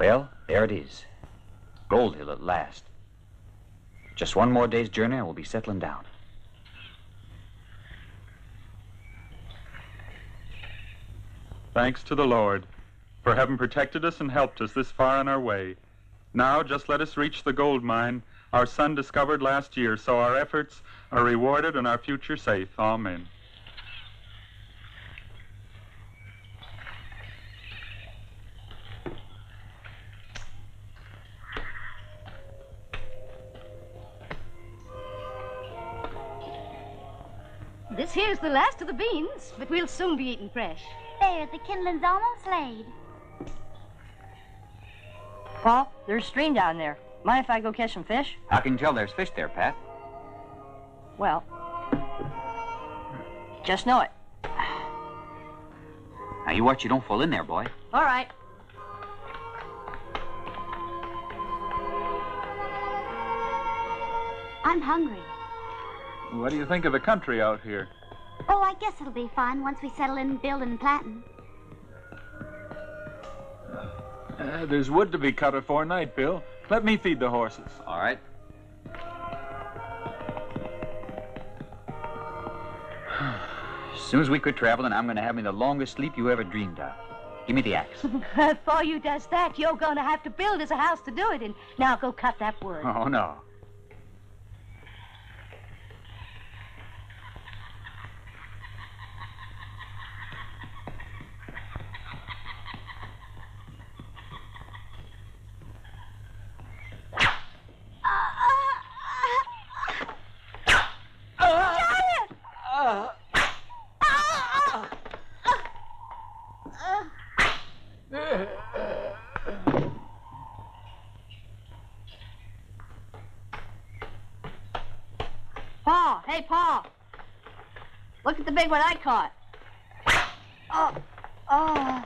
Well, there it is. Gold Hill at last. Just one more day's journey and we'll be settling down. Thanks to the Lord for having protected us and helped us this far on our way. Now just let us reach the gold mine our son discovered last year, so our efforts are rewarded and our future safe. Amen. This here's the last of the beans, but we'll soon be eating fresh. There, the kindling's almost laid. Paul, there's a stream down there. Mind if I go catch some fish? How can you tell there's fish there, Pat? Well, just know it. Now, you watch you don't fall in there, boy. All right. I'm hungry. What do you think of the country out here? Oh, I guess it'll be fine once we settle in building and planting. There's wood to be cut afore night, Bill. Let me feed the horses. All right. As soon as we quit traveling, I'm going to have me the longest sleep you ever dreamed of. Give me the axe. Before you does that, you're going to have to build us a house to do it in. Now go cut that wood. Oh, no. Paul, hey, Paul. Look at the big one I caught. Oh.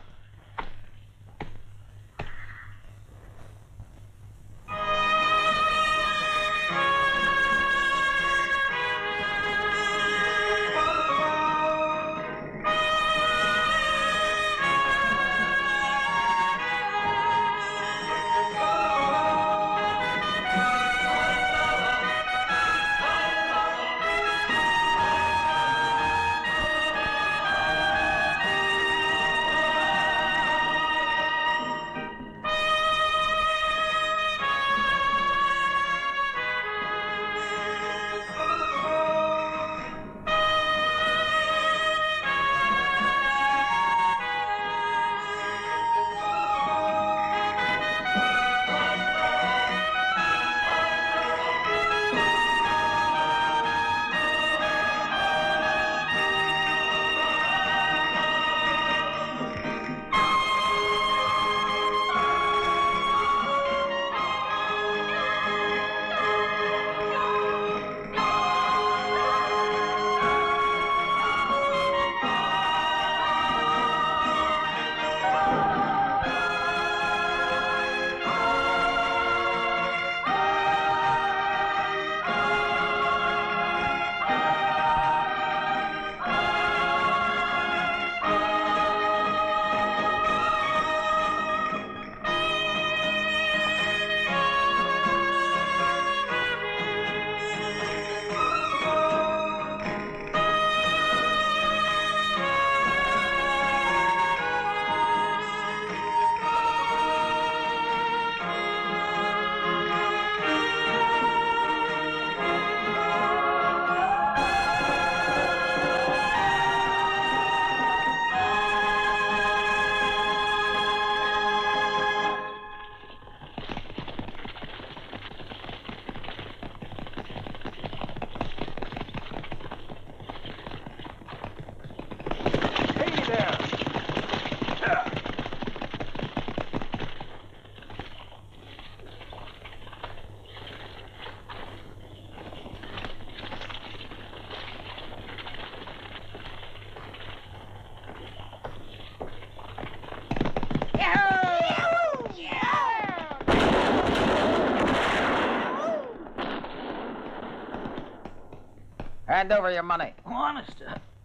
Hand over your money. Honest,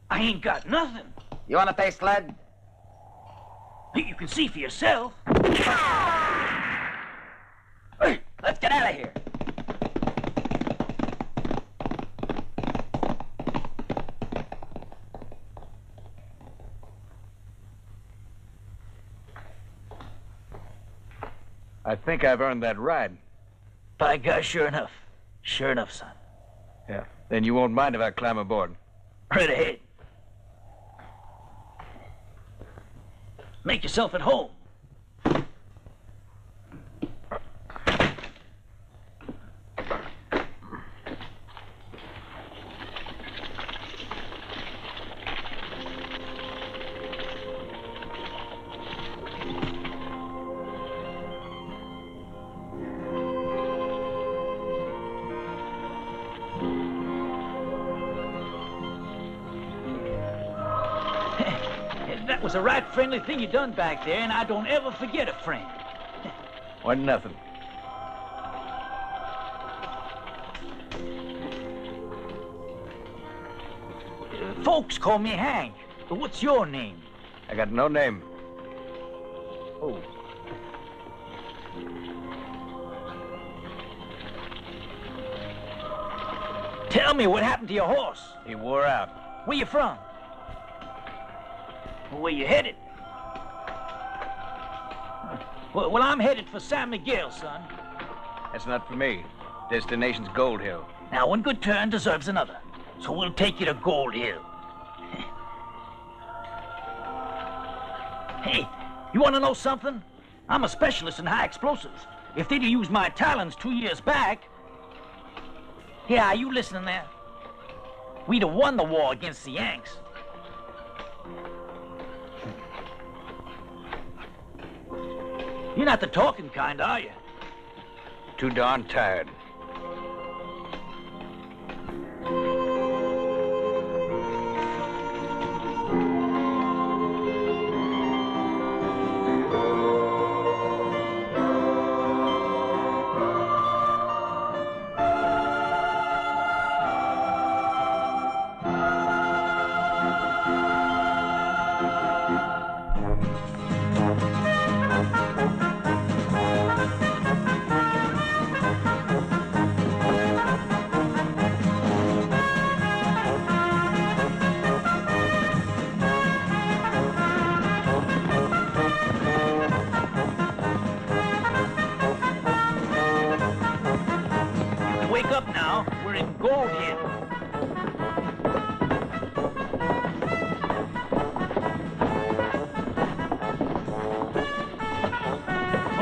I ain't got nothing. You want to taste lead? You can see for yourself. Let's get out of here. I think I've earned that ride. By gosh, sure enough. Sure enough, son. Yeah. Then you won't mind if I climb aboard. Right ahead. Make yourself at home. That was a right friendly thing you done back there, and I don't ever forget a friend. Wasn't nothing. Folks call me Hank. What's your name? I got no name. Oh. Tell me what happened to your horse. He wore out. Where you from? Where you headed? Well, I'm headed for San Miguel, son. That's not for me. Destination's Gold Hill. Now, one good turn deserves another. So we'll take you to Gold Hill. Hey, you want to know something? I'm a specialist in high explosives. If they'd have used my talents 2 years back... Yeah, you listening there? We'd have won the war against the Yanks. You're not the talking kind, are you? Too darn tired. Wake up now. We're in Gold Hill.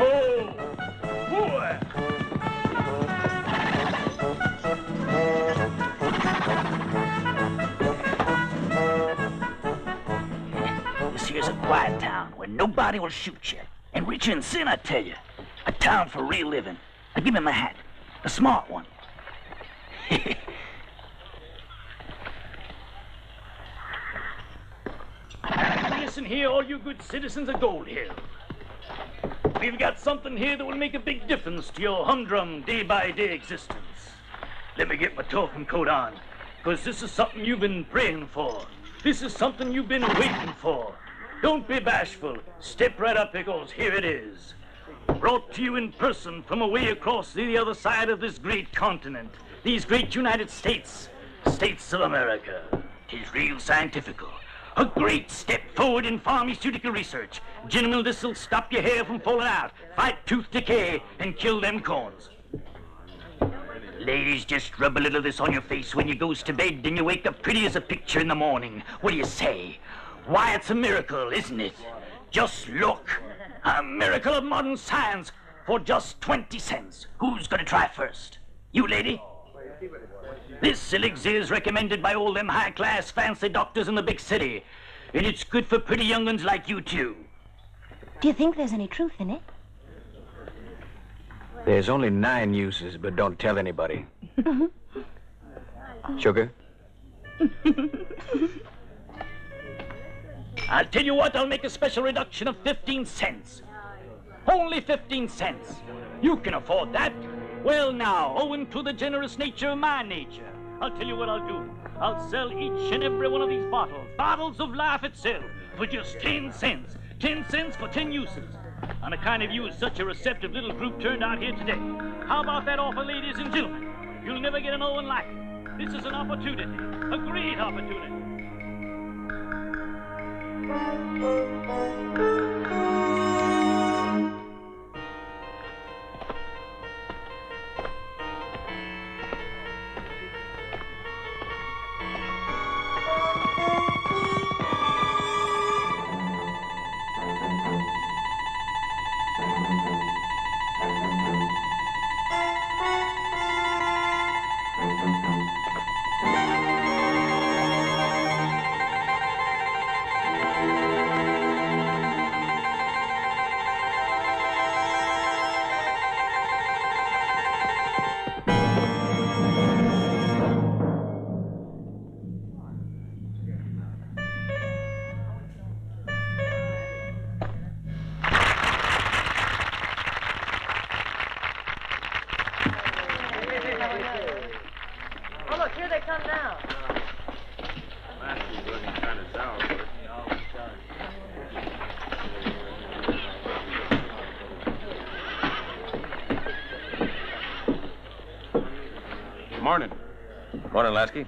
Oh, boy! This here's a quiet town where nobody will shoot you. And richer in sin, I tell you. A town for real living. Now give me my hat. A smart one. Listen here, all you good citizens of Gold Hill. We've got something here that will make a big difference to your humdrum day-by-day existence. Let me get my talking coat on, because this is something you've been praying for. This is something you've been waiting for. Don't be bashful. Step right up, because here it is. Brought to you in person from away across the other side of this great continent. These great United States, States of America. 'Tis real scientifical. A great step forward in pharmaceutical research. Gentlemen, this'll stop your hair from falling out, fight tooth decay, and kill them corns. Ladies, just rub a little of this on your face when you goes to bed, and you wake up pretty as a picture in the morning. What do you say? Why, it's a miracle, isn't it? Just look. A miracle of modern science for just 20 cents. Who's gonna try first? You, lady? This elixir is recommended by all them high-class fancy doctors in the big city. And it's good for pretty young'uns like you, too. Do you think there's any truth in it? There's only 9 uses, but don't tell anybody. Sugar? I'll tell you what, I'll make a special reduction of 15 cents. Only 15 cents. You can afford that. Well now, owing to the generous nature of my nature, I'll tell you what I'll do. I'll sell each and every one of these bottles of life itself, for just 10 cents. 10 cents for 10 uses. On account of you as such a receptive little group turned out here today. How about that offer, ladies and gentlemen? You'll never get another one like it. This is an opportunity, a great opportunity. Morning. Morning, Lasky.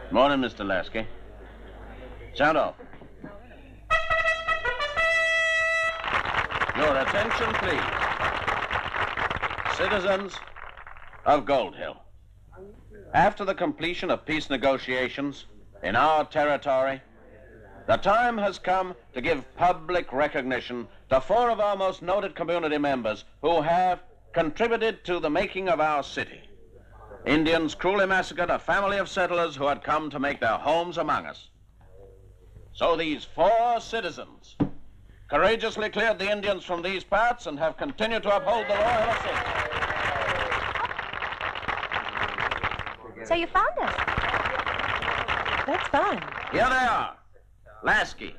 Morning, Mr. Lasky. Sound off. Your attention, please. Citizens of Gold Hill. After the completion of peace negotiations in our territory, the time has come to give public recognition to 4 of our most noted community members who have contributed to the making of our city. Indians cruelly massacred a family of settlers who had come to make their homes among us. So these 4 citizens courageously cleared the Indians from these parts and have continued to uphold the law ever since. So you found us. That's fine. Here they are. Lasky.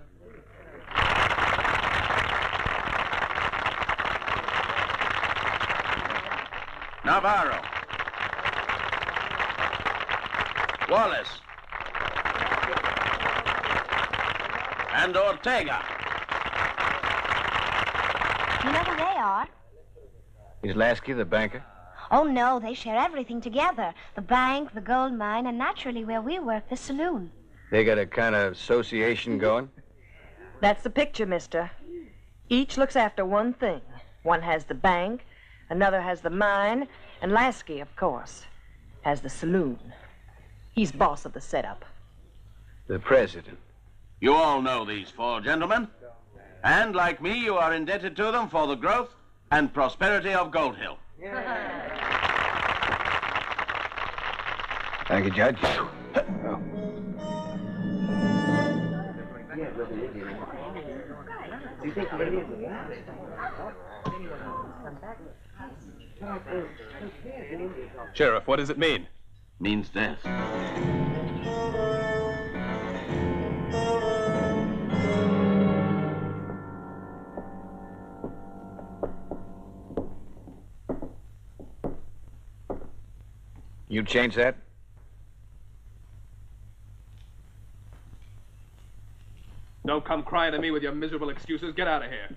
Navarro. Wallace. And Ortega. You know who they are? Is Lasky the banker? Oh, no, they share everything together. The bank, the gold mine, and naturally where we work, the saloon. They got a kind of association going? That's the picture, mister. Each looks after one thing. One has the bank, another has the mine, and Lasky, of course, has the saloon. He's boss of the setup. The president. You all know these 4 gentlemen. And like me, you are indebted to them for the growth and prosperity of Gold Hill. Thank you, Judge. Sheriff, what does it mean? Means this. You change that? Don't come crying to me with your miserable excuses. Get out of here.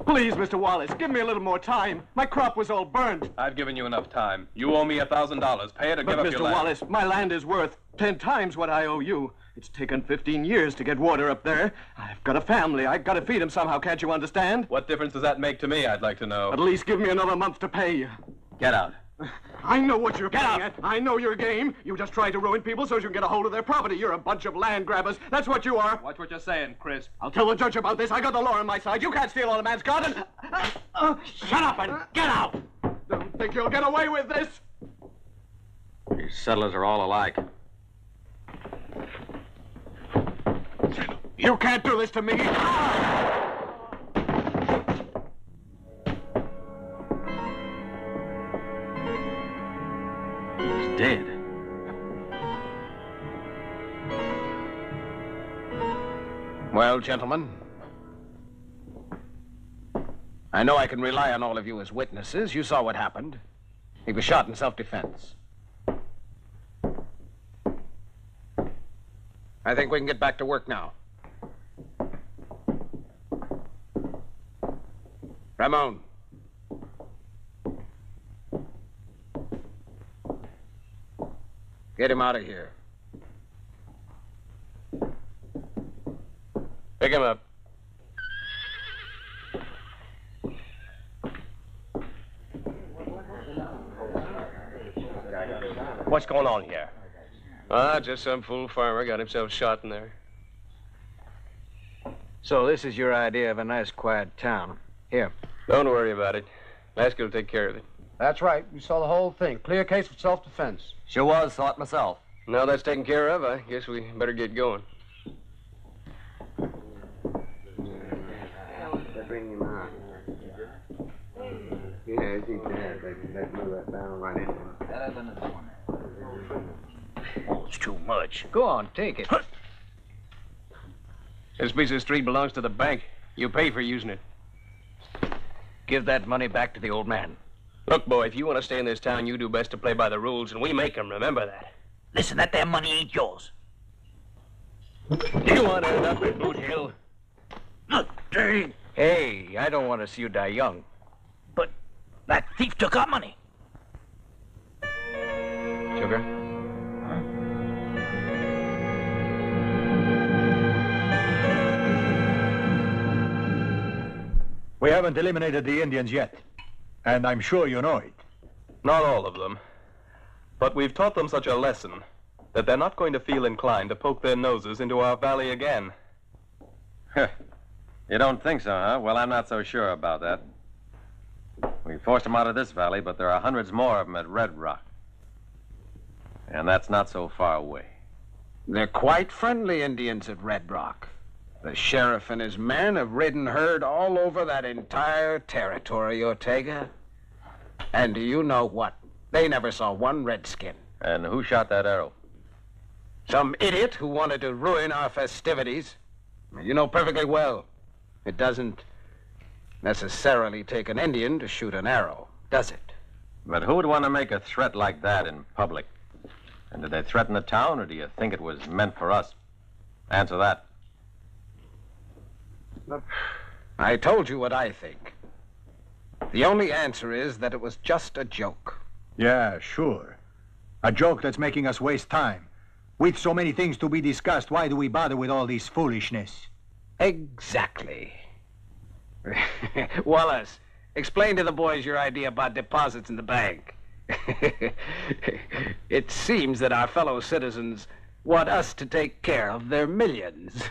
Please, Mr. Wallace, give me a little more time. My crop was all burned. I've given you enough time. You owe me $1,000. Pay it or But, give up Mr. your land. Wallace, my land is worth 10 times what I owe you. It's taken 15 years to get water up there. I've got a family. I've got to feed them somehow. Can't you understand? What difference does that make to me, I'd like to know? At least give me another month to pay you. Get out. I know what you're playing at. I know your game. You just try to ruin people so you can get a hold of their property. You're a bunch of land grabbers. That's what you are. Watch what you're saying, Chris. I'll tell the judge about this. I got the law on my side. You can't steal on a man's garden. Shut up and get out! Don't think you'll get away with this. These settlers are all alike. You can't do this to me. He's dead. Well, gentlemen, I know I can rely on all of you as witnesses. You saw what happened. He was shot in self-defense. I think we can get back to work now. Ramon. Get him out of here. Pick him up. What's going on here? Just some fool farmer got himself shot in there. So this is your idea of a nice, quiet town. Here. Don't worry about it. Lasky will take care of it. That's right. We saw the whole thing. Clear case of self-defense. Sure was, saw it myself. Now that's taken care of, I guess we better get going. Bring him out. Yeah, I think that move that down right into him. Oh, it's too much. Go on, take it. This piece of street belongs to the bank. You pay for using it. Give that money back to the old man. Look, boy, if you want to stay in this town, you do best to play by the rules, and we make 'em. Remember that. Listen, that damn money ain't yours. You want to end up at Boot Hill? Look, dang. Hey, I don't want to see you die young. But that thief took our money. Sugar? We haven't eliminated the Indians yet, and I'm sure you know it. Not all of them. But we've taught them such a lesson that they're not going to feel inclined to poke their noses into our valley again. You don't think so, huh? Well, I'm not so sure about that. We forced them out of this valley, but there are hundreds more of them at Red Rock. And that's not so far away. They're quite friendly Indians at Red Rock. The sheriff and his men have ridden herd all over that entire territory, Ortega. And do you know what? They never saw one redskin. And who shot that arrow? Some idiot who wanted to ruin our festivities. You know perfectly well. It doesn't necessarily take an Indian to shoot an arrow, does it? But who would want to make a threat like that in public? And did they threaten the town, or do you think it was meant for us? Answer that. I told you what I think. The only answer is that it was just a joke. Yeah, sure. A joke that's making us waste time. With so many things to be discussed, why do we bother with all this foolishness? Exactly. Wallace, explain to the boys your idea about deposits in the bank. It seems that our fellow citizens want us to take care of their millions.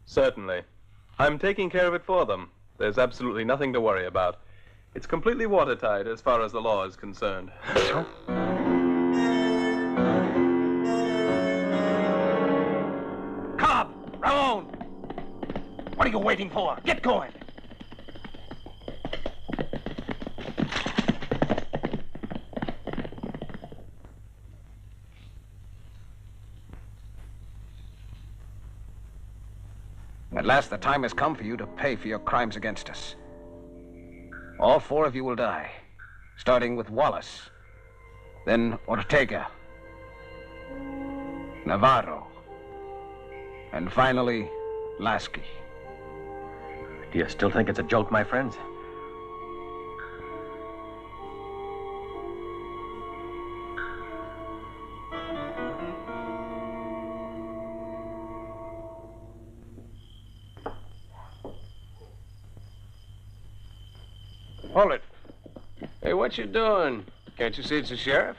Certainly. I'm taking care of it for them. There's absolutely nothing to worry about. It's completely watertight as far as the law is concerned. Cobb! Ramon! What are you waiting for? Get going! At last, the time has come for you to pay for your crimes against us. All four of you will die, starting with Wallace, then Ortega, Navarro, and finally, Lasky. Do you still think it's a joke, my friends? Hold it. Hey, what you doing? Can't you see it's the sheriff?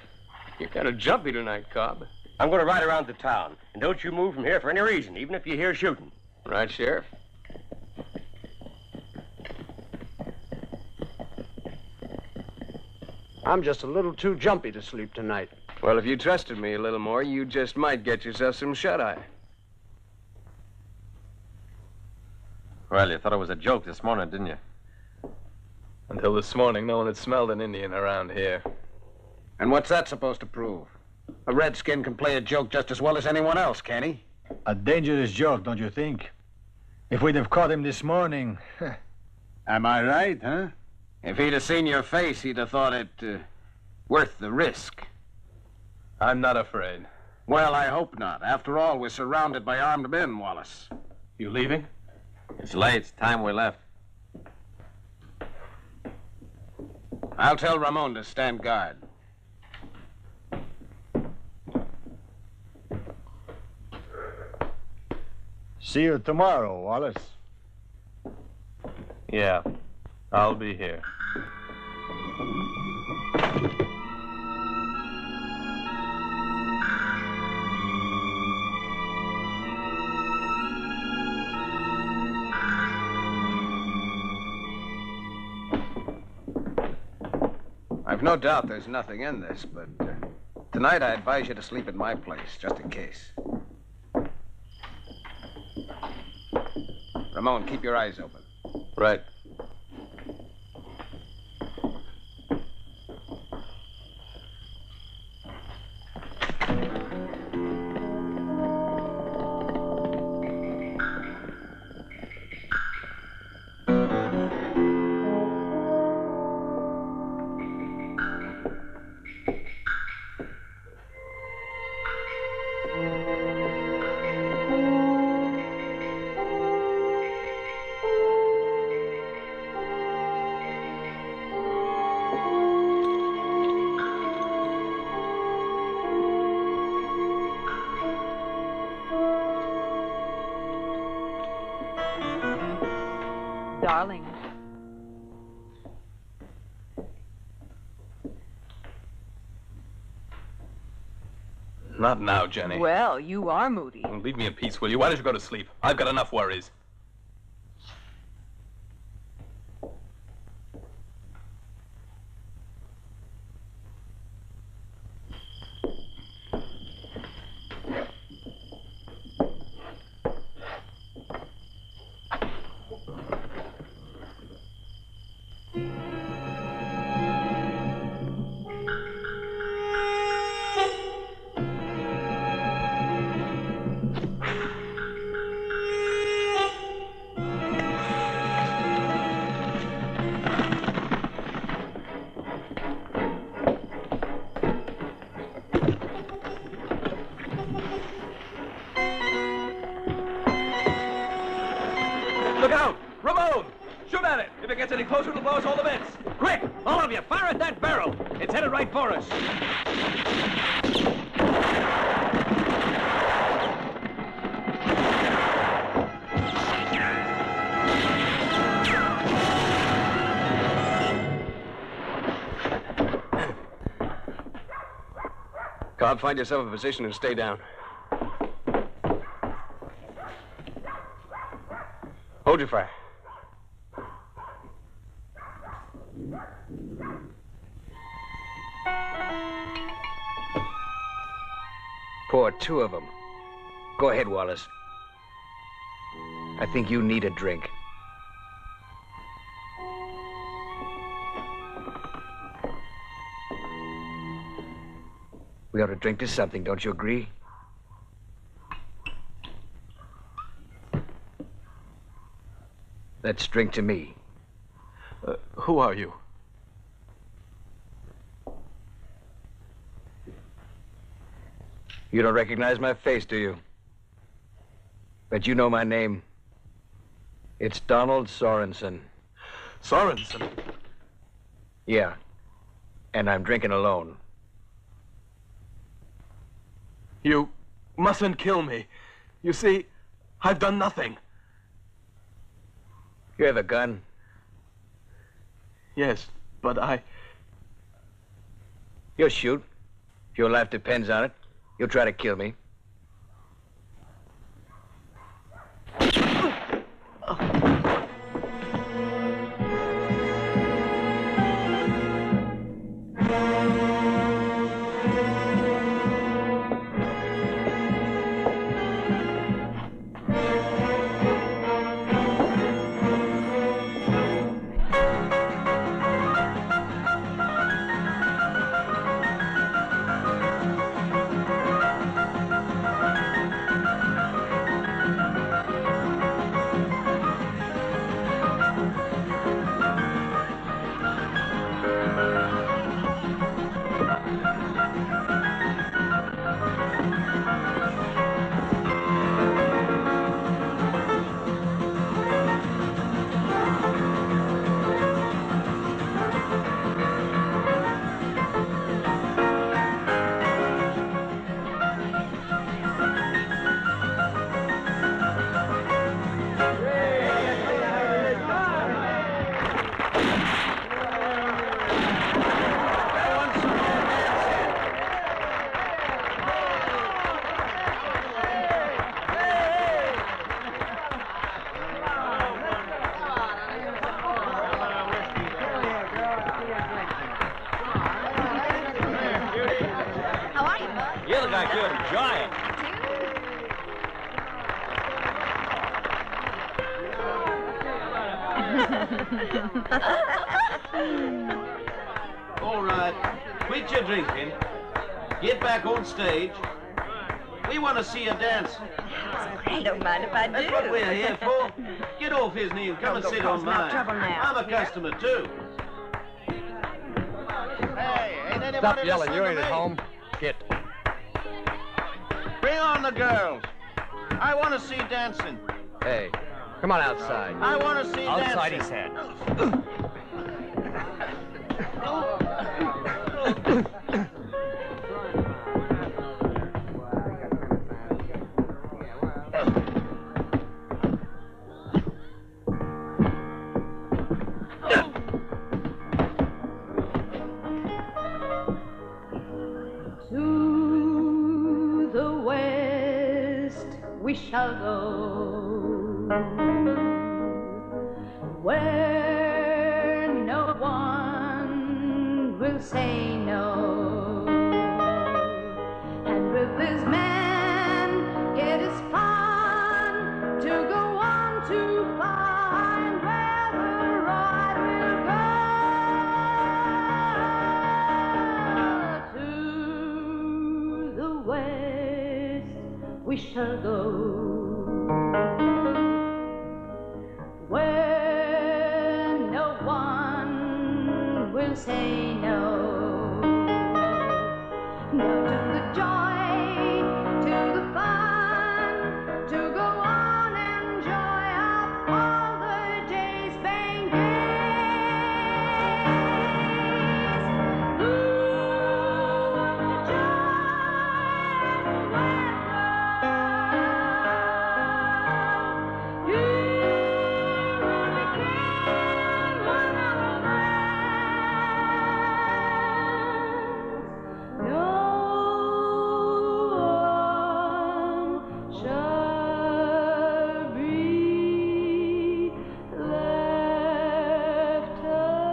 You're kind of jumpy tonight, Cobb. I'm going to ride around the town. And don't you move from here for any reason, even if you hear shooting. Right, Sheriff? I'm just a little too jumpy to sleep tonight. Well, if you trusted me a little more, you just might get yourself some shut-eye. Well, you thought it was a joke this morning, didn't you? Until this morning, no one had smelled an Indian around here. And what's that supposed to prove? A redskin can play a joke just as well as anyone else, can he? A dangerous joke, don't you think? If we'd have caught him this morning... Am I right, huh? If he'd have seen your face, he'd have thought it worth the risk. I'm not afraid. Well, I hope not. After all, we're surrounded by armed men, Wallace. You leaving? It's late. It's time we left. I'll tell Ramon to stand guard. See you tomorrow, Wallace. Yeah, I'll be here. I've no doubt there's nothing in this, but tonight I advise you to sleep at my place, just in case. Ramon, keep your eyes open. Right. Darling. Not now, Jenny. Well, you are moody. Well, leave me in peace, will you? Why don't you go to sleep? I've got enough worries. Look out! Ramon! Shoot at it! If it gets any closer, it'll blow us all to bits. Quick! All of you, fire at that barrel! It's headed right for us. Cobb, find yourself a position and stay down. Hold your fire. Pour 2 of them. Go ahead, Wallace. I think you need a drink. We ought to drink to something, don't you agree? Let's drink to me. Who are you? You don't recognize my face, do you? But you know my name. It's Donald Sorensen. Sorensen? Yeah. And I'm drinking alone. You mustn't kill me. You see, I've done nothing. You have a gun? Yes, but You'll shoot. If your life depends on it, you'll try to kill me. like you'd enjoy it. All right, quit your drinking. Get back on stage. We want to see you dance. I don't mind if I do. That's what we're here for. Get off his knee and come and sit on mine. I'm a customer too. Stop yelling. You ain't at home. Get. Bring on the girls. I want to see dancing. Hey, come on outside. I want to see Outside, dancing. he said. To the west we shall go, where no one will say no, and with this man it is fun to go on to find where the ride will go. To the west we shall go, where no one will say no. No to the joy, to the fun, to go on and enjoy up all the days bang days. Ooh, the joy of the weather. Here will begin one of our friends. No one shall be left alone.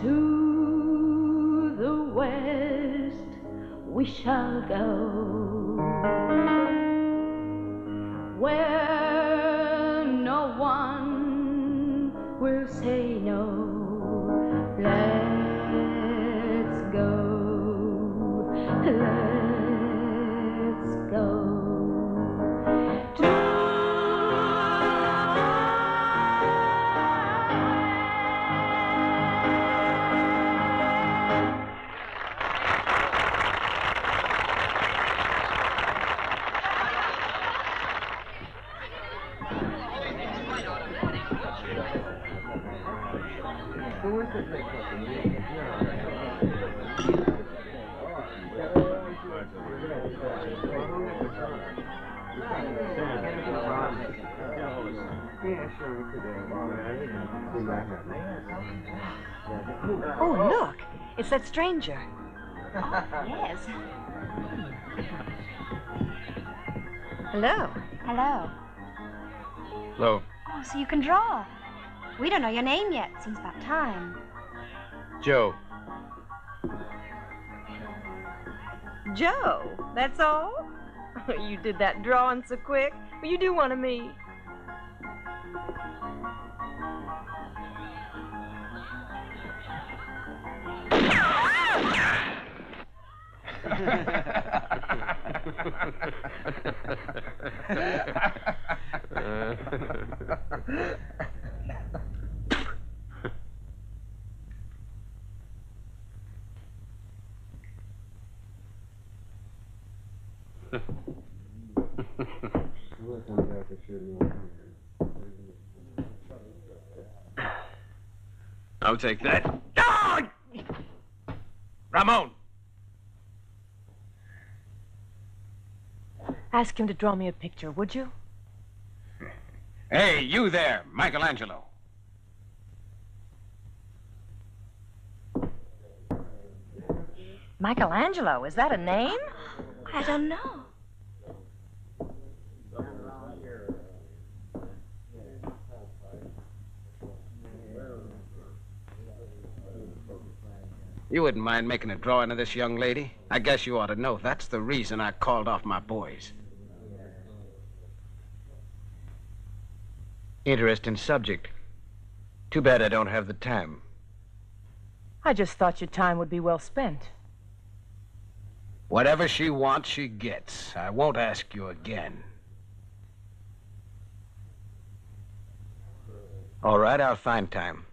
To the west we shall go, where no one will say no. Let's go, let's go. Oh, look. It's that stranger. Yes. Hello. Hello. Hello. Oh, so you can draw. We don't know your name yet. Seems about time. Joe. Joe, that's all? You did that drawing so quick. Well, you do want to meet. I'll take that. Oh! Ramon! Ask him to draw me a picture, would you? Hey, you there, Michelangelo. Michelangelo, is that a name? I don't know. You wouldn't mind making a drawing of this young lady? I guess you ought to know that's the reason I called off my boys. Interesting subject. Too bad I don't have the time. I just thought your time would be well spent. Whatever she wants, she gets. I won't ask you again. All right, I'll find time.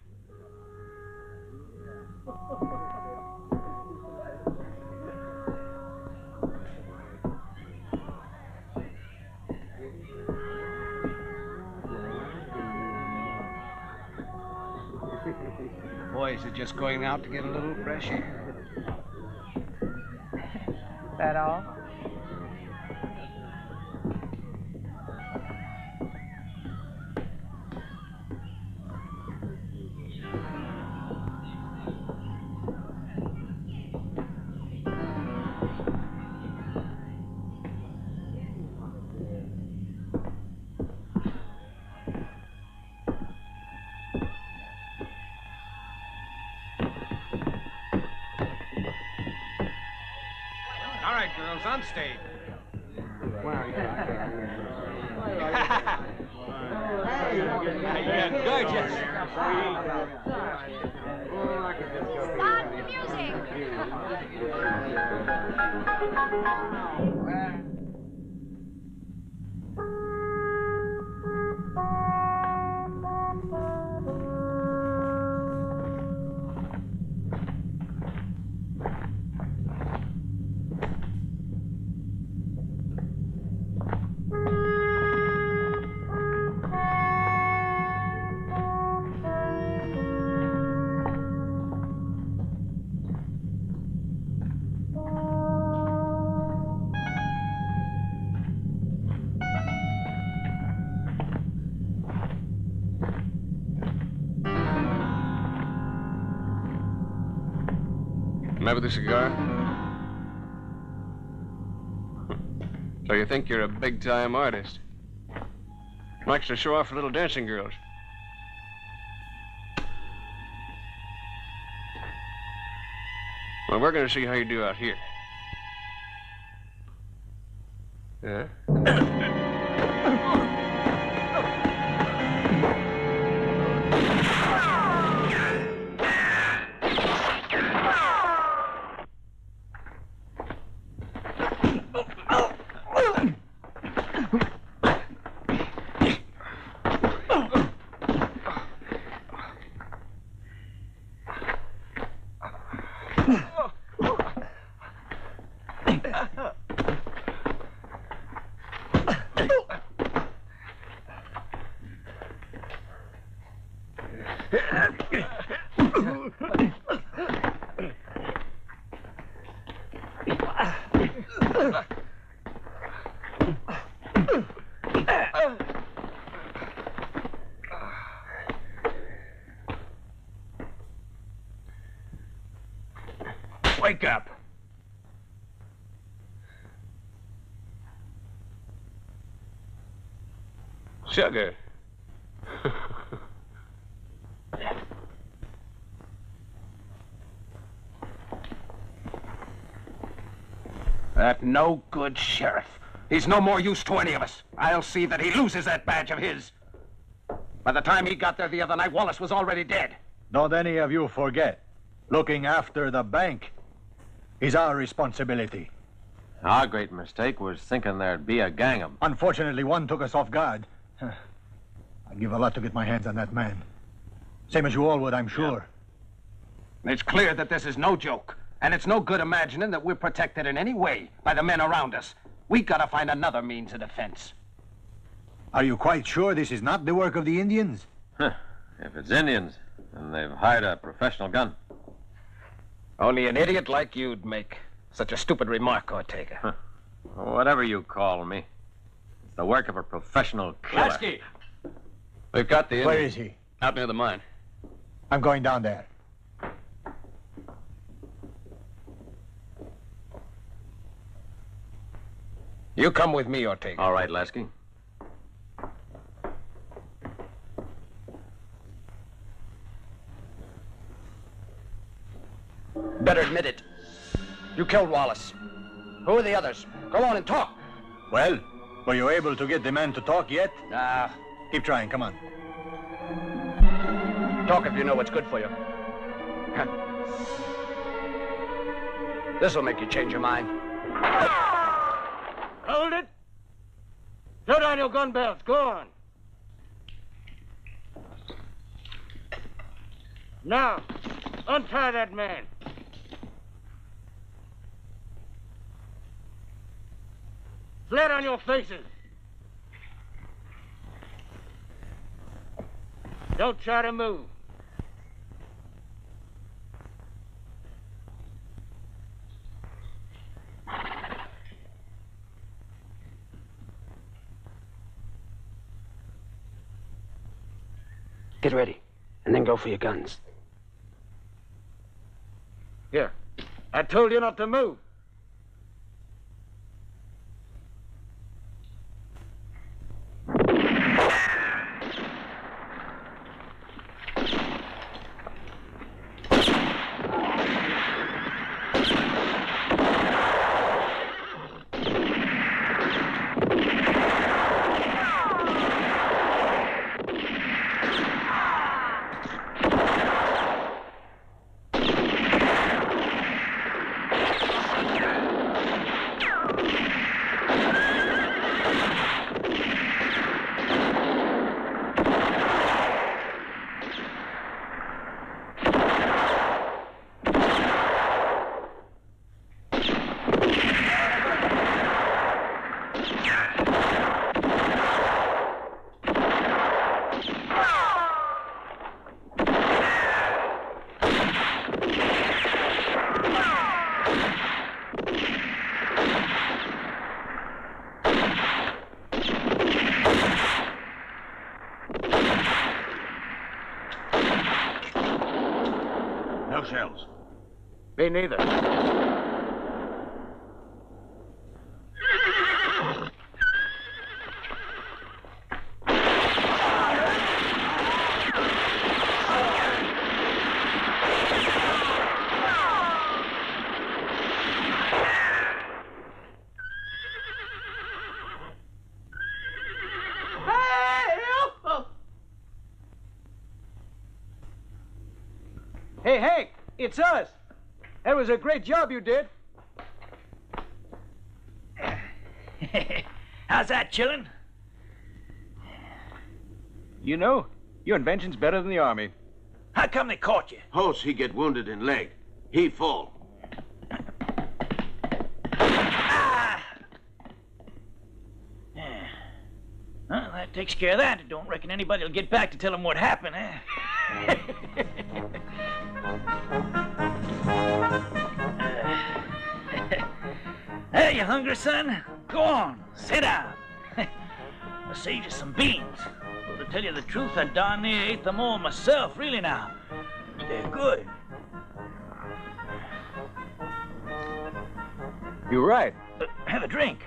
Boys are just going out to get a little fresh air. That all? All right, girls, on stage. Gorgeous. Start the music. Remember the cigar? So you think you're a big-time artist? Likes to show off for little dancing girls. Well, we're going to see how you do out here. Yeah? Wake up. Sugar. That no good sheriff. He's no more use to any of us. I'll see that he loses that badge of his. By the time he got there the other night, Wallace was already dead. Don't any of you forget, looking after the bank is our responsibility. Our great mistake was thinking there'd be a gang of them. Unfortunately, one took us off guard. I'd give a lot to get my hands on that man. Same as you all would, I'm sure. Yeah. It's clear that this is no joke. And it's no good imagining that we're protected in any way by the men around us. We've got to find another means of defense. Are you quite sure this is not the work of the Indians? If it's Indians, then they've hired a professional gun. Only an idiot like you'd make such a stupid remark, Ortega. Whatever you call me. It's the work of a professional killer. Lasky! We've got the Indian. Where is he? Out near the mine. I'm going down there. You come with me, Ortega. All right, Lasky. Better admit it. You killed Wallace. Who are the others? Go on and talk. Well, were you able to get the man to talk yet? Nah. Keep trying, come on. Talk if you know what's good for you. This'll make you change your mind. Hold it. Throw down your gun belts. Go on. Now, untie that man. Flat on your faces. Don't try to move. Get ready, and then go for your guns. Here. I told you not to move. No shells. Me neither. Hey, Hank, it's us. That was a great job you did. How's that, chillin'? You know, your invention's better than the Army. How come they caught you? Hoss, he get wounded in leg. He fall. Well, that takes care of that. I don't reckon anybody'll get back to tell him what happened, eh? Hey, you hungry, son? Go on, sit down. I'll save you some beans. Well, to tell you the truth, I darn near ate them all myself, really now. They're good. You're right. Have a drink.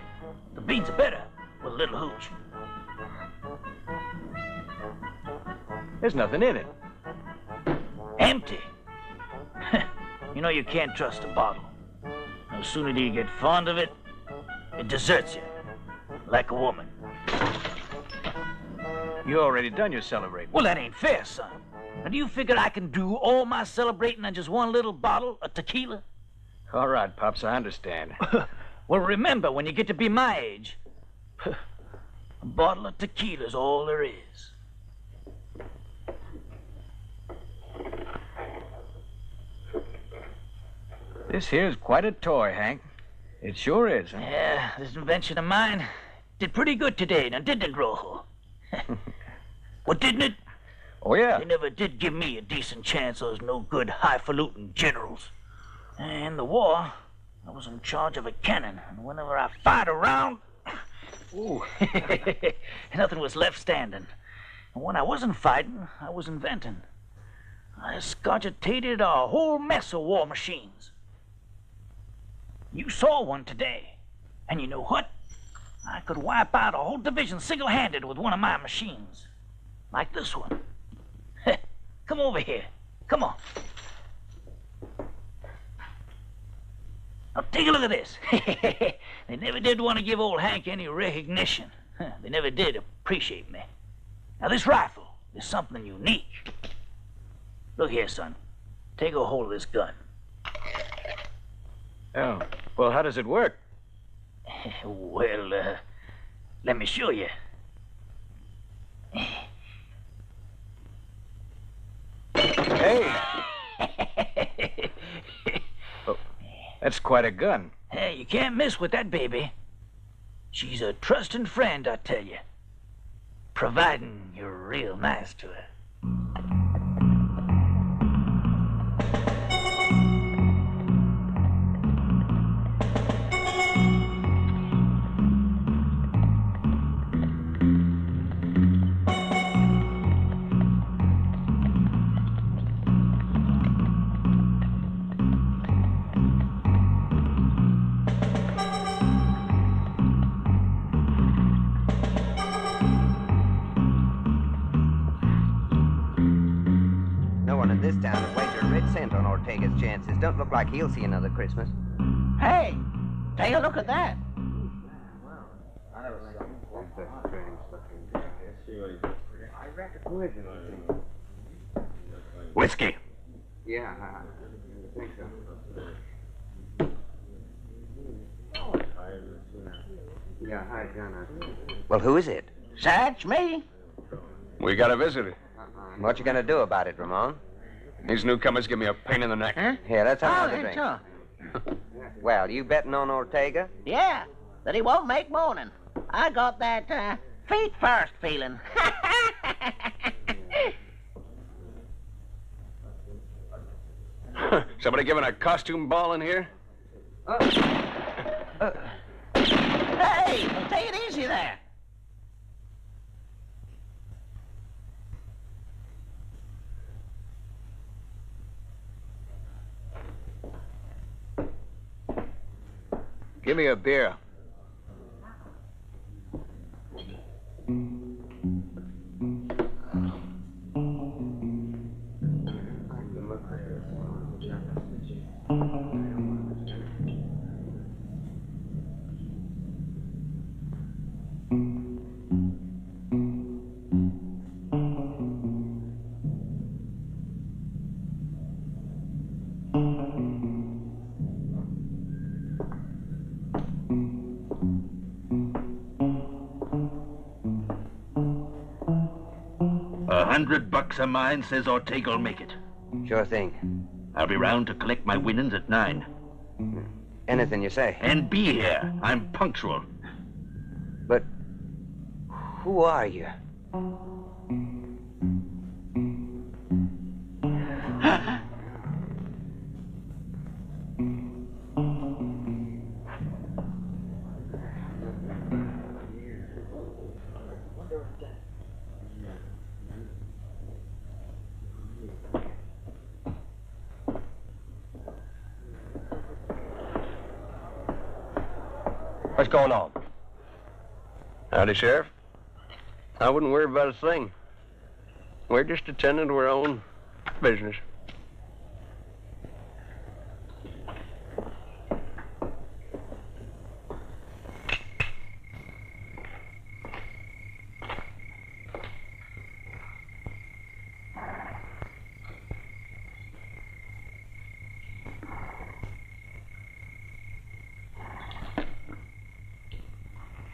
The beans are better with a little hooch. There's nothing in it. Empty. You know you can't trust a bottle. No sooner do you get fond of it, it deserts you. Like a woman. You already done your celebrating. Well, that ain't fair, son. Now, do you figure I can do all my celebrating on just one little bottle of tequila? All right, Pops, I understand. Well, remember, when you get to be my age, a bottle of tequila's all there is. This here's quite a toy, Hank. It sure is. Huh? Yeah, this invention of mine did pretty good today, now didn't it, Rojo? What, didn't it? Oh, yeah. They never did give me a decent chance, those no-good, highfalutin generals. In the war, I was in charge of a cannon, and whenever I fired a round, ooh, nothing was left standing. And when I wasn't fighting, I was inventing. I escogitated a whole mess of war machines. You saw one today, and you know what? I could wipe out a whole division single-handed with one of my machines. Like this one. Come over here. Come on. Now, take a look at this. They never did want to give old Hank any recognition. They never did appreciate me. Now, this rifle is something unique. Look here, son. Take a hold of this gun. Oh, well, how does it work? Well, let me show you. Hey! Oh, that's quite a gun. Hey, you can't miss with that baby. She's a trusting friend, I tell you. Providing you're real nice to her. This town would wager a red cent on Ortega's chances. Don't look like he'll see another Christmas. Hey, take a look at that. Whiskey. Yeah, I think so. Yeah, hi, John. Well, who is it? That's me. We got a visitor. What you gonna do about it, Ramon? These newcomers give me a pain in the neck. Huh? Here, let's have another that's drink. all. Well, you betting on Ortega? Yeah, that he won't make morning. I got that feet first feeling. Somebody giving a costume ball in here? Hey, take it easy there. Give me a beer. $100 of mine says Ortega'll make it. Sure thing. I'll be round to collect my winnings at 9. Anything you say. And be here. I'm punctual. But who are you? What's going on? Howdy, Sheriff. I wouldn't worry about a thing. We're just attending to our own business.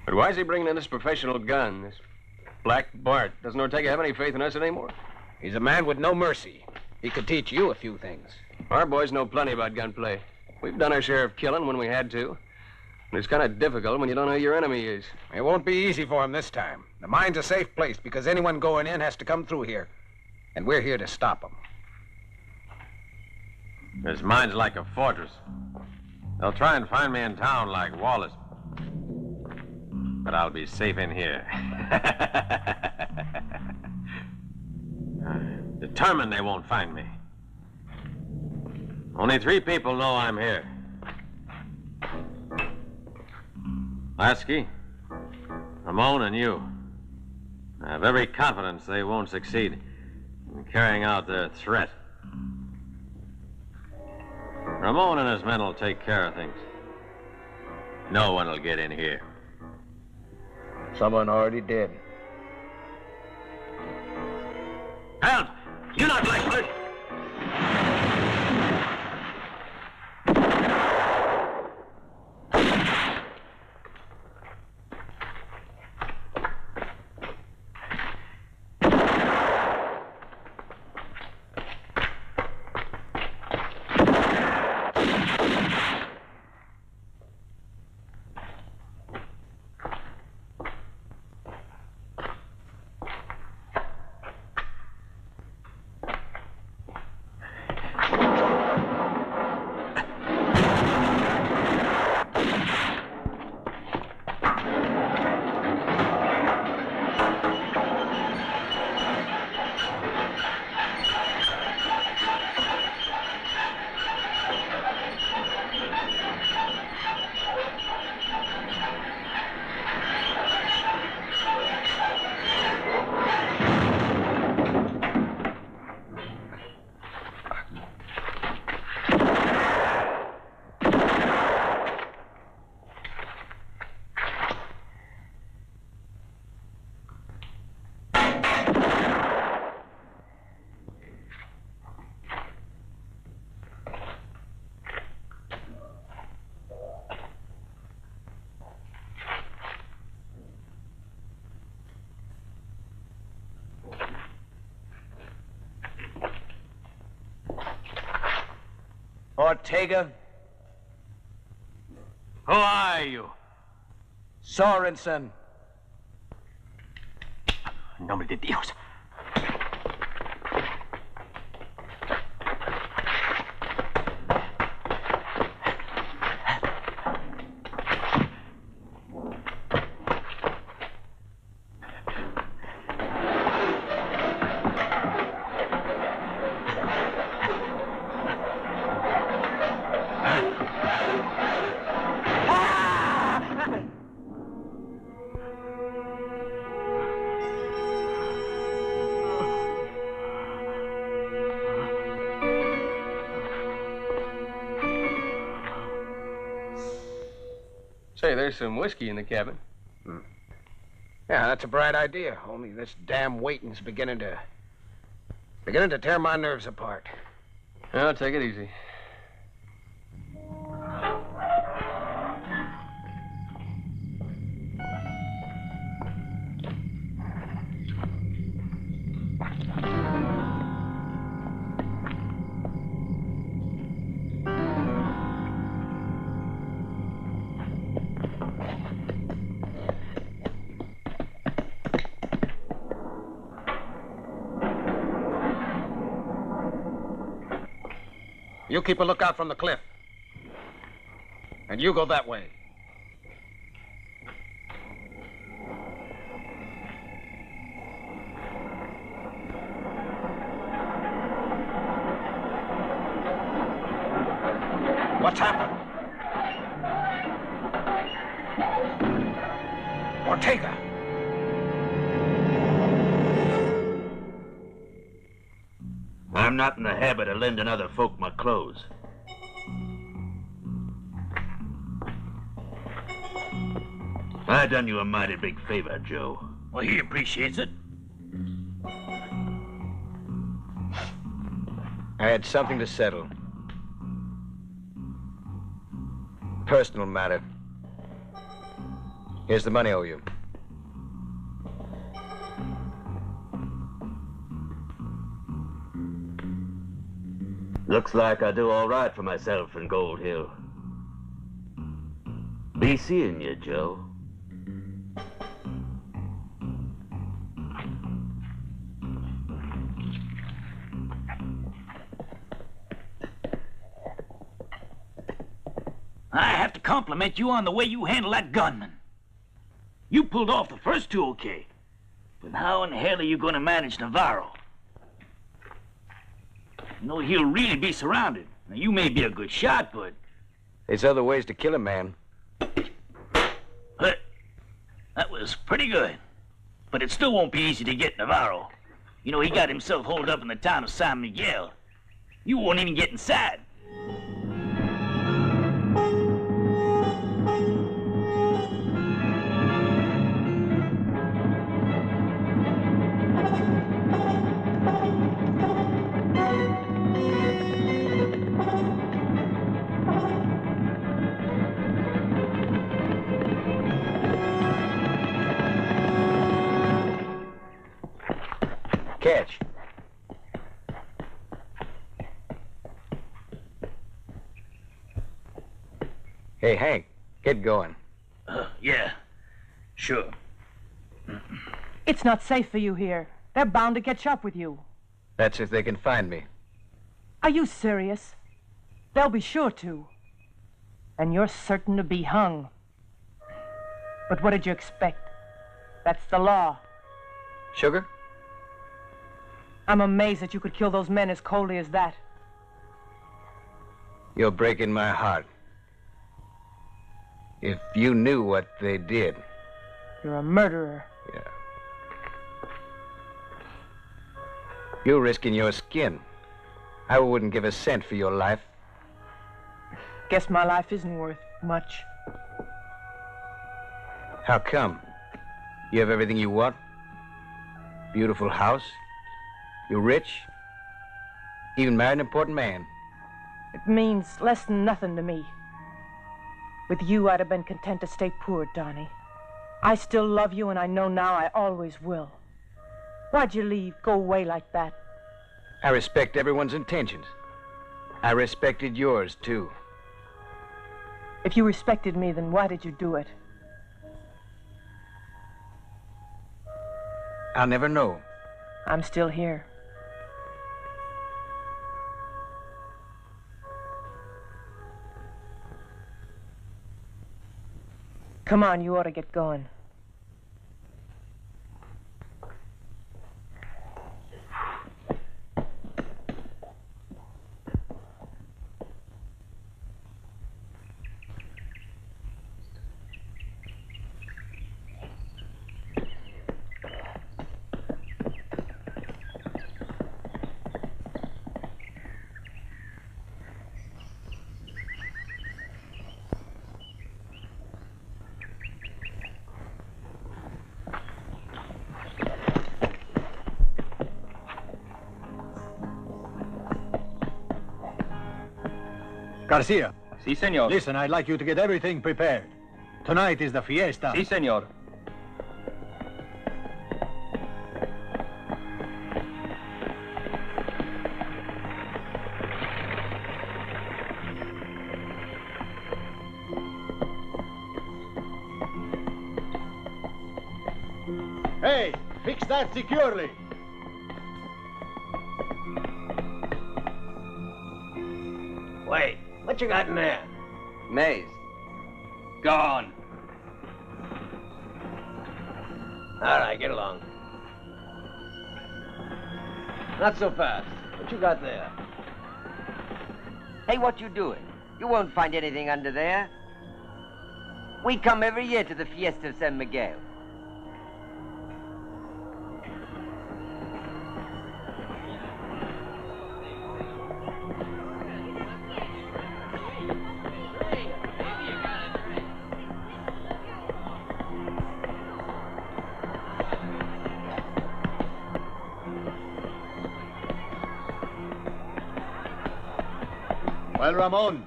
But why is he bringing in this professional gun, this Black Bart? Doesn't Ortega have any faith in us anymore? He's a man with no mercy. He could teach you a few things. Our boys know plenty about gunplay. We've done our share of killing when we had to. And it's kind of difficult when you don't know who your enemy is. It won't be easy for him this time. The mine's a safe place because anyone going in has to come through here. And we're here to stop them. This mine's like a fortress. They'll try and find me in town like Wallace. But I'll be safe in here. Determined they won't find me. Only 3 people know I'm here. Lasky, Ramon, and you. I have every confidence they won't succeed in carrying out their threat. Ramon and his men will take care of things. No one will get in here. Someone already did. Help! You not Blackfoot! Ortega? Who are you? Sorensen. Nombre de Dios. Say, there's some whiskey in the cabin. Yeah, that's a bright idea. Only this damn waiting's beginning to tear my nerves apart. Well, take it easy. You keep a lookout from the cliff. And you go that way. What's happened? Ortega! I'm not in the habit of lending other folk my clothes. I done you a mighty big favor, Joe. Well, he appreciates it. I had something to settle. Personal matter. Here's the money I owe you. Looks like I do all right for myself in Gold Hill. Be seeing you, Joe. I have to compliment you on the way you handled that gunman. You pulled off the first two okay. But how in the hell are you going to manage Navarro? You know, he'll really be surrounded. Now, you may be a good shot, but... There's other ways to kill a man. That was pretty good. But it still won't be easy to get Navarro. You know, he got himself holed up in the town of San Miguel. You won't even get inside. Catch. Hey, Hank, get going. Yeah, sure. It's not safe for you here. They're bound to catch up with you. That's if they can find me. Are you serious? They'll be sure to. And you're certain to be hung. But what did you expect? That's the law. Sugar? I'm amazed that you could kill those men as coldly as that. You're breaking my heart. If you knew what they did. You're a murderer. Yeah. You're risking your skin. I wouldn't give a cent for your life. Guess my life isn't worth much. How come? You have everything you want? Beautiful house? You're rich? Even married an important man? It means less than nothing to me. With you, I'd have been content to stay poor, Donnie. I still love you, and I know now I always will. Why'd you leave, go away like that? I respect everyone's intentions. I respected yours, too. If you respected me, then why did you do it? I'll never know. I'm still here. Come on, you ought to get going. Garcia. Si, senor. Listen, I'd like you to get everything prepared. Tonight is the fiesta. Si, senor. Hey, fix that securely. Wait, what you got in there? Maize. Gone. All right, get along. Not so fast. What you got there? Hey, what you doing? You won't find anything under there. We come every year to the Fiesta of San Miguel. Well, Ramon,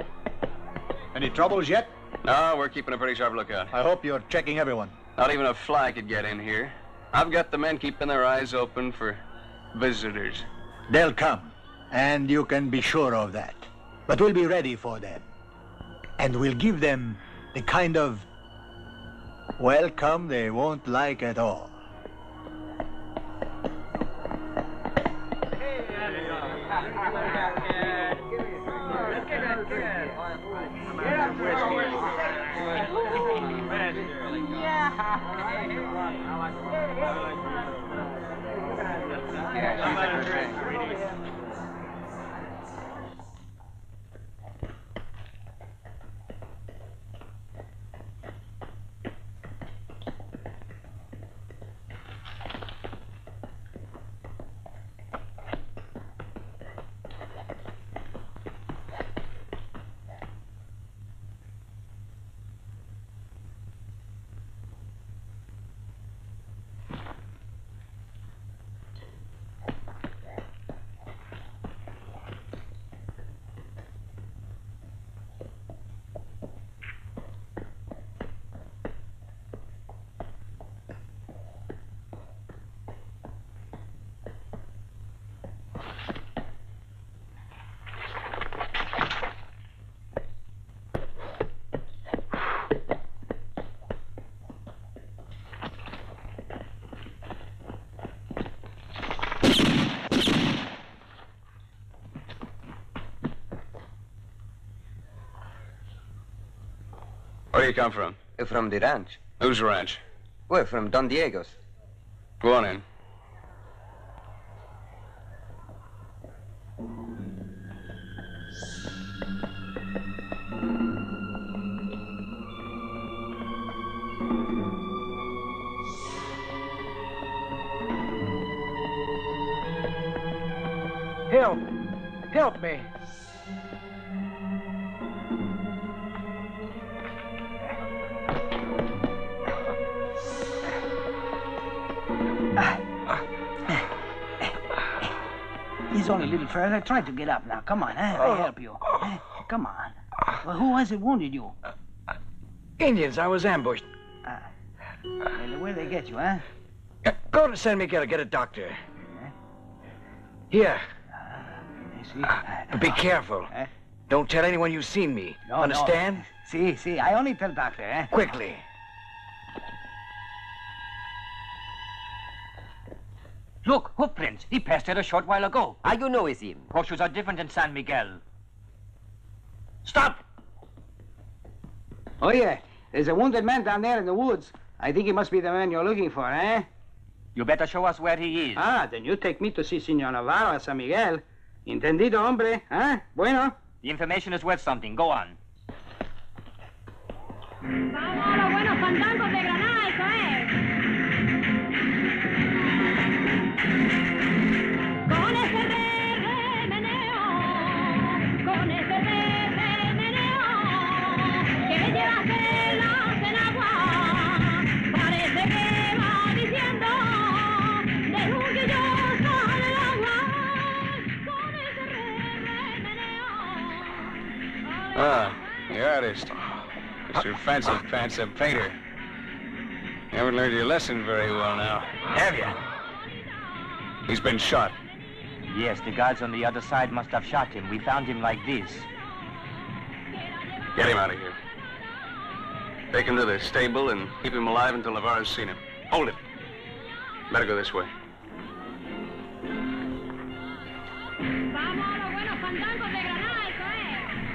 any troubles yet? No, we're keeping a pretty sharp lookout. I hope you're checking everyone. Not even a fly could get in here. I've got the men keeping their eyes open for visitors. They'll come, and you can be sure of that. But we'll be ready for them. And we'll give them the kind of welcome they won't like at all. Where you come from? From the ranch. Whose ranch? Well, from Don Diego's. Go on in. Help! Help me! He's only a little further. Try to get up now. Come on, I'll help you. Come on. Well, who was it wounded you? Indians, I was ambushed. Well, where'd they get you, huh? Go to San Miguel to get a doctor. Here. Be careful. Don't tell anyone you've seen me. No, Understand? No. See, I only tell doctor, Quickly. Look, footprints. He passed here a short while ago. How you know it's him? Horseshoes are different in San Miguel. Stop! Oh, yeah. There's a wounded man down there in the woods. I think he must be the man you're looking for, eh? You better show us where he is. Then you take me to see Senor Navarro at San Miguel. Entendido, hombre? Bueno? The information is worth something. Go on. Vamos, los buenos fandangos de Granada, eso es. Con ese meneo, con ese meneo, que me lleva a hacer en agua, parece que va diciendo, de un que yo sale el agua, con ese meneo. The artist. Mr. Fancy Pants, a painter. You haven't learned your lesson very well now. Have you? He's been shot. Yes, the guards on the other side must have shot him. We found him like this. Get him out of here. Take him to the stable and keep him alive until Navarro's seen him. Hold him. Better go this way.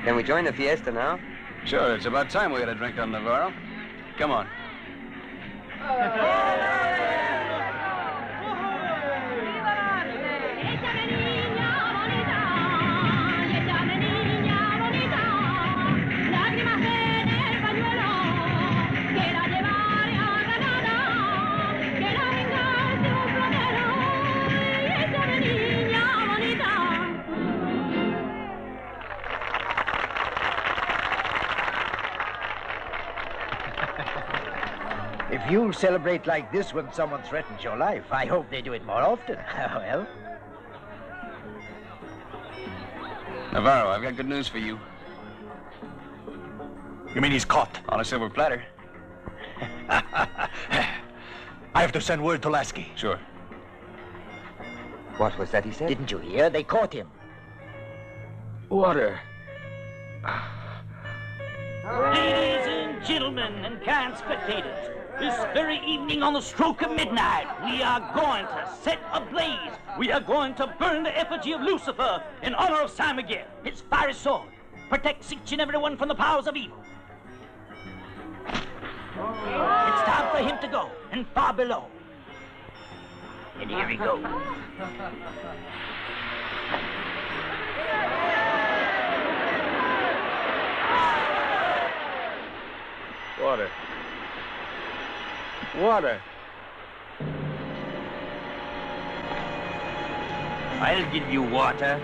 Can we join the fiesta now? Sure, it's about time we had a drink on Navarro. Come on. If you celebrate like this when someone threatens your life, I hope they do it more often. Well? Navarro, I've got good news for you. You mean he's caught? On a silver platter. I have to send word to Lasky. Sure. What was that he said? Didn't you hear? They caught him. Water. Ladies and gentlemen and kind spectators, this very evening on the stroke of midnight, we are going to set ablaze. We are going to burn the effigy of Lucifer in honor of San Miguel. His fiery sword protects each and every one from the powers of evil. It's time for him to go, and far below. And here he goes. Water. Water. I'll give you water.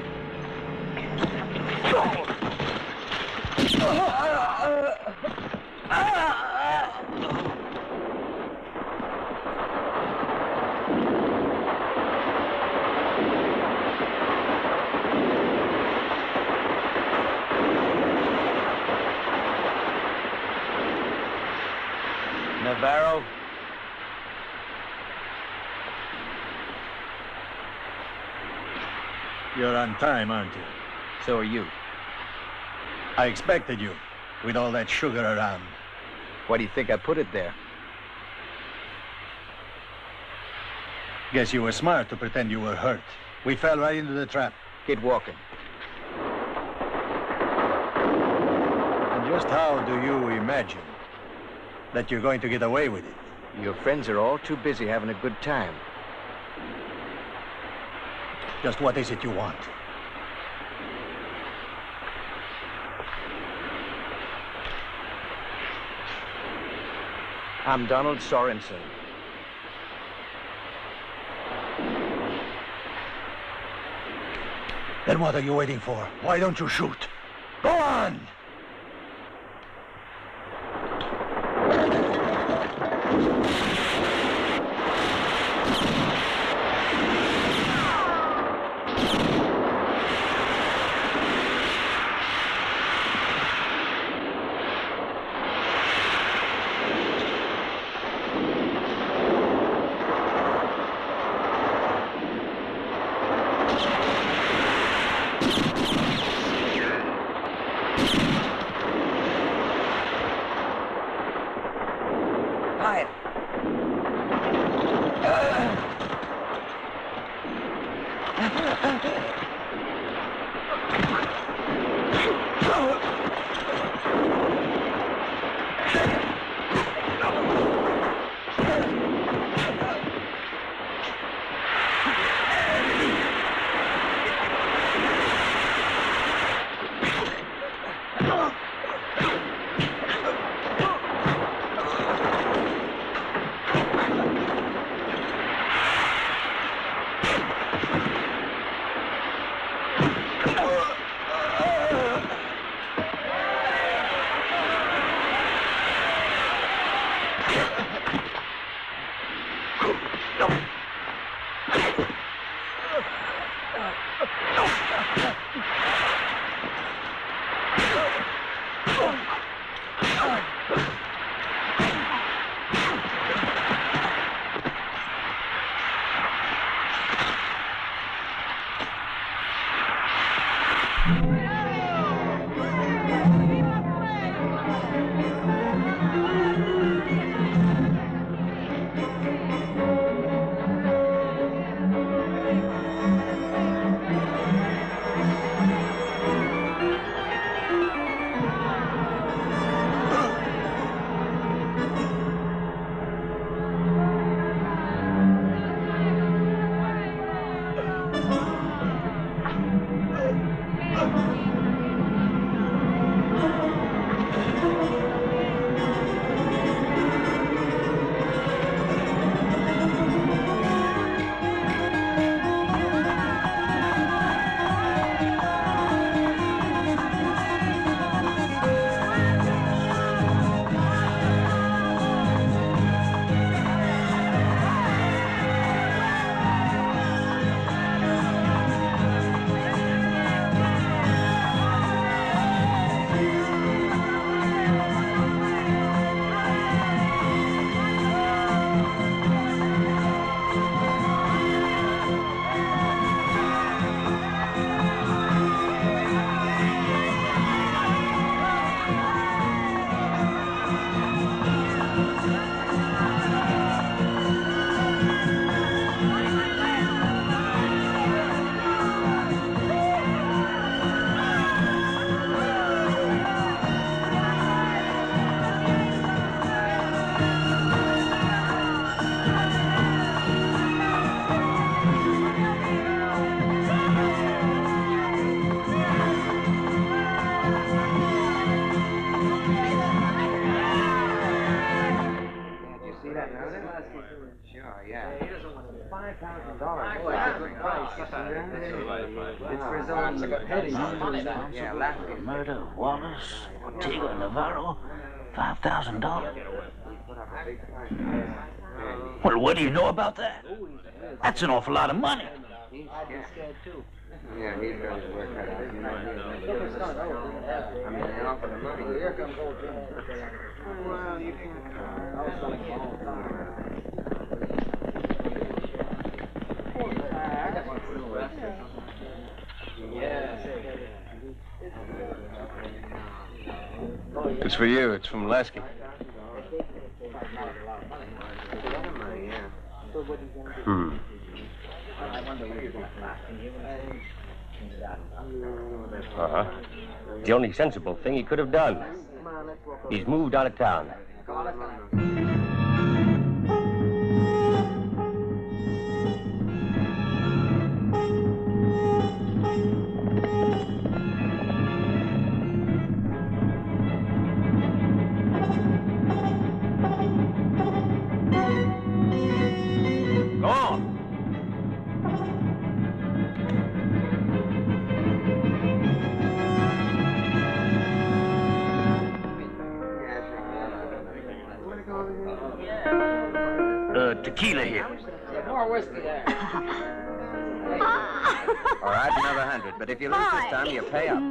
Navarro. You're on time, aren't you? So are you. I expected you, with all that sugar around. Why do you think I put it there? Guess you were smart to pretend you were hurt. We fell right into the trap. Keep walking. And just how do you imagine that you're going to get away with it. Your friends are all too busy having a good time. Just what is it you want? I'm Donald Sorensen. Then what are you waiting for? Why don't you shoot? Go on! Murder, Wallace, Ortega, Navarro, $5,000. Well, what do you know about that? That's an awful lot of money. Yeah, he's got his work cut out. I mean, they offer the money. Here comes old Jim. Well, you can't. It's for you. It's from Lasky. Uh-huh. It's the only sensible thing he could have done. He's moved out of town. Go on. Tequila here. More whiskey there. All right, another 100. But if you lose this time, you pay up.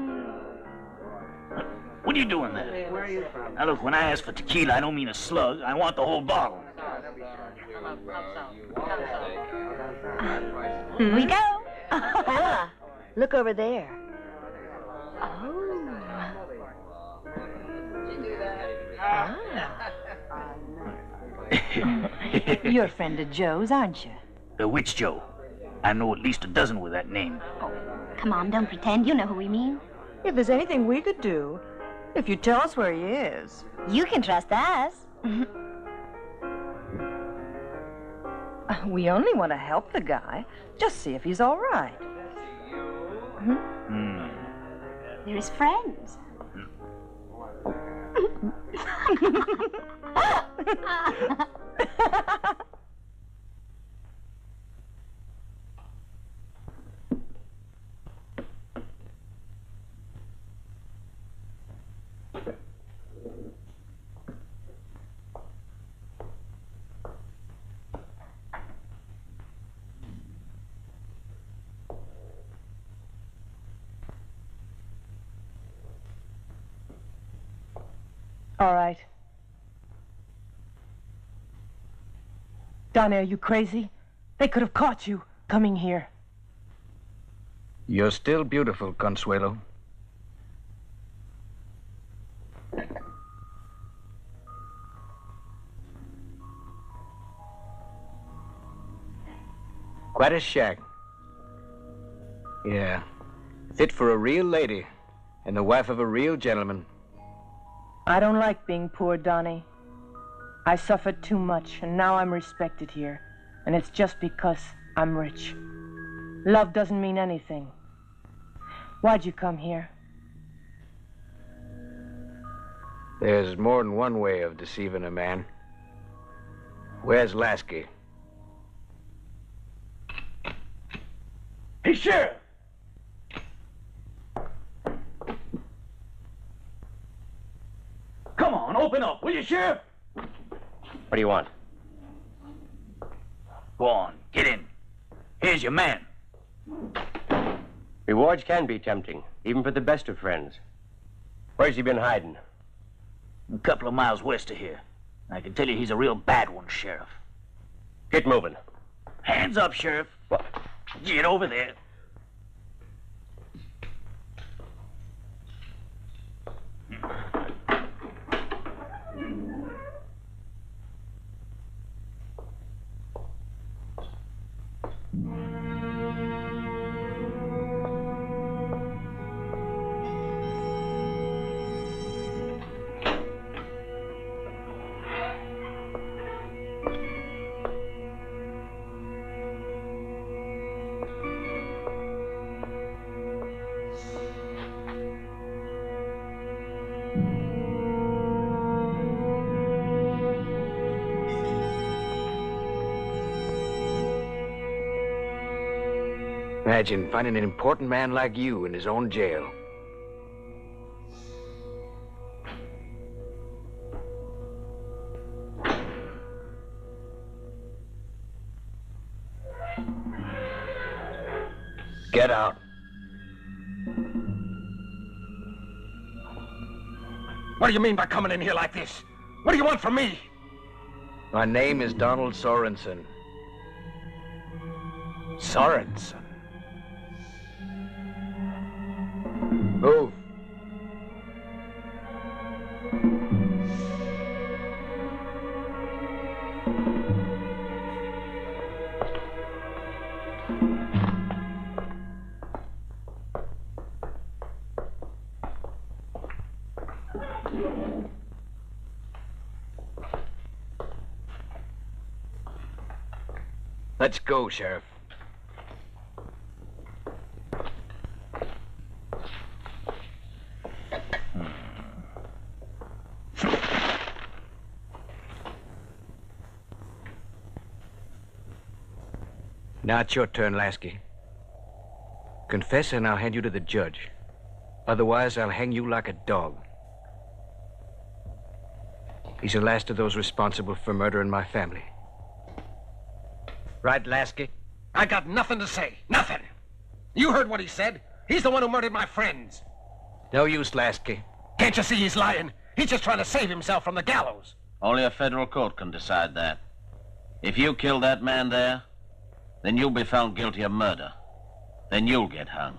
What are you doing there? Where are you from? Now look, when I ask for tequila, I don't mean a slug. I want the whole bottle. Here we go. Ella, look over there. You're a friend of Joe's, aren't you? Which Joe? I know at least a dozen with that name. Come on, don't pretend. You know who we mean. If there's anything we could do, if you tell us where he is. You can trust us. We only want to help the guy. Just see if he's all right. They're his friends. All right. Donnie, are you crazy? They could have caught you coming here. You're still beautiful, Consuelo. Quite a shack. Yeah. Fit for a real lady and the wife of a real gentleman. I don't like being poor, Donnie. I suffered too much, and now I'm respected here. And it's just because I'm rich. Love doesn't mean anything. Why'd you come here? There's more than one way of deceiving a man. Where's Lasky? Hey, Sheriff! Come on, open up, will you, Sheriff? What do you want? Go on, get in. Here's your man. Rewards can be tempting, even for the best of friends. Where's he been hiding? A couple of miles west of here. I can tell you he's a real bad one, Sheriff. Get moving. Hands up, Sheriff. What? Get over there. Imagine finding an important man like you in his own jail. Get out. What do you mean by coming in here like this? What do you want from me? My name is Donald Sorensen. Sorensen. Move. Let's go, Sheriff. Now it's your turn, Lasky. Confess and I'll hand you to the judge. Otherwise, I'll hang you like a dog. He's the last of those responsible for murder in my family. Right, Lasky? I got nothing to say. Nothing. You heard what he said. He's the one who murdered my friends. No use, Lasky. Can't you see he's lying? He's just trying to save himself from the gallows. Only a federal court can decide that. If you killed that man there, then you'll be found guilty of murder. Then you'll get hung.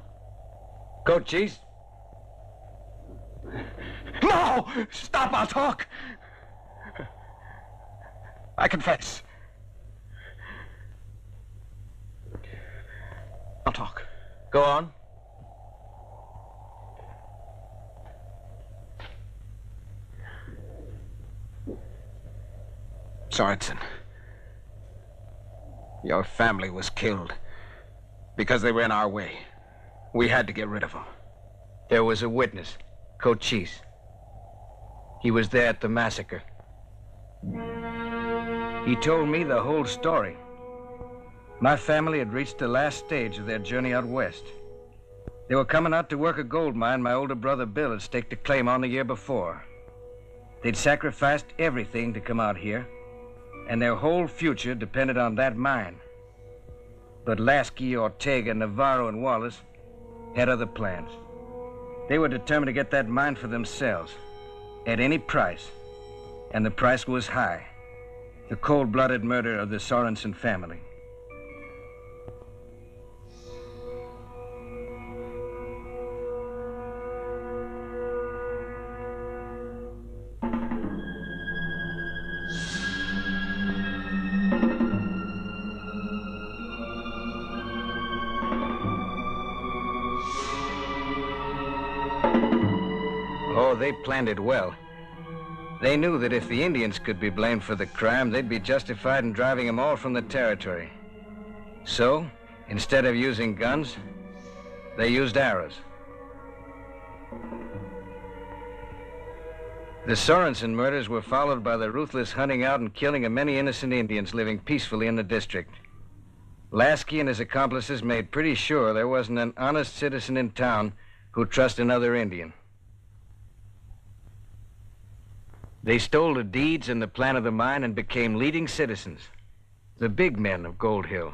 Cochise? No! Stop, I'll talk. I confess. I'll talk. Go on. Sorensen, your family was killed because they were in our way. We had to get rid of them. There was a witness, Cochise. He was there at the massacre. He told me the whole story. My family had reached the last stage of their journey out west. They were coming out to work a gold mine my older brother Bill had staked a claim on the year before. They'd sacrificed everything to come out here, and their whole future depended on that mine. But Lasky, Ortega, Navarro, and Wallace had other plans. They were determined to get that mine for themselves, at any price, and the price was high. The cold-blooded murder of the Sorensen family. Oh, they planned it well. They knew that if the Indians could be blamed for the crime, they'd be justified in driving them all from the territory. So, instead of using guns, they used arrows. The Sorensen murders were followed by the ruthless hunting out and killing of many innocent Indians living peacefully in the district. Lasky and his accomplices made pretty sure there wasn't an honest citizen in town who'd trust another Indian. They stole the deeds and the plan of the mine and became leading citizens, the big men of Gold Hill.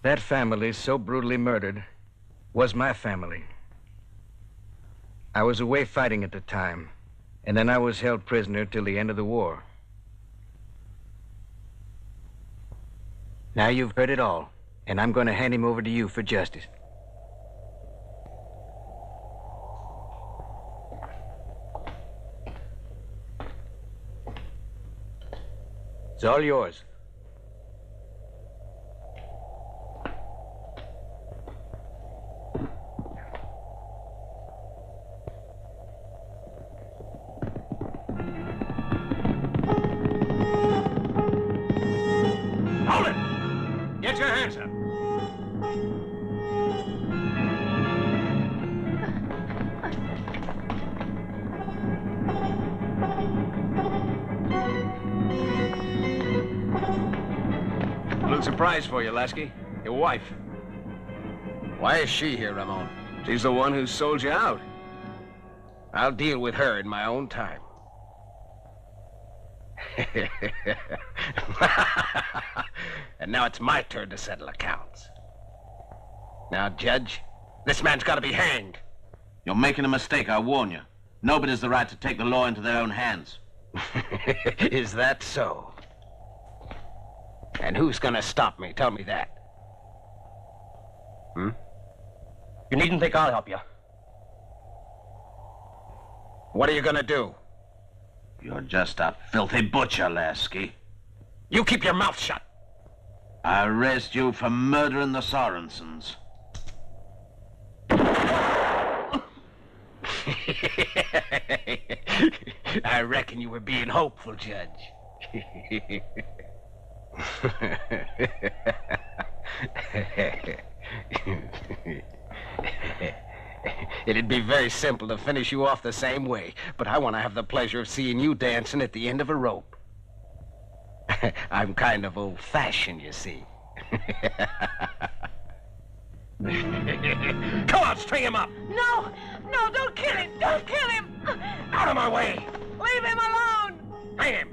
That family, so brutally murdered, was my family. I was away fighting at the time, and then I was held prisoner till the end of the war. Now you've heard it all, and I'm going to hand him over to you for justice. It's all yours. Hold it! Get your hands up. A little surprise for you, Lasky. Your wife. Why is she here, Ramon? She's the one who sold you out. I'll deal with her in my own time. And now it's my turn to settle accounts. Now, Judge, this man's got to be hanged. You're making a mistake, I warn you. Nobody has the right to take the law into their own hands. Is that so? And who's gonna stop me? Tell me that. You needn't think I'll help you. What are you gonna do? You're just a filthy butcher, Lasky. You keep your mouth shut. I arrest you for murdering the Sorensens. I reckon you were being hopeful, Judge. It'd be very simple to finish you off the same way, but I want to have the pleasure of seeing you dancing at the end of a rope. I'm kind of old-fashioned, you see. Come on, string him up! No! No, don't kill him! Don't kill him! Out of my way! Leave him alone! Hang him!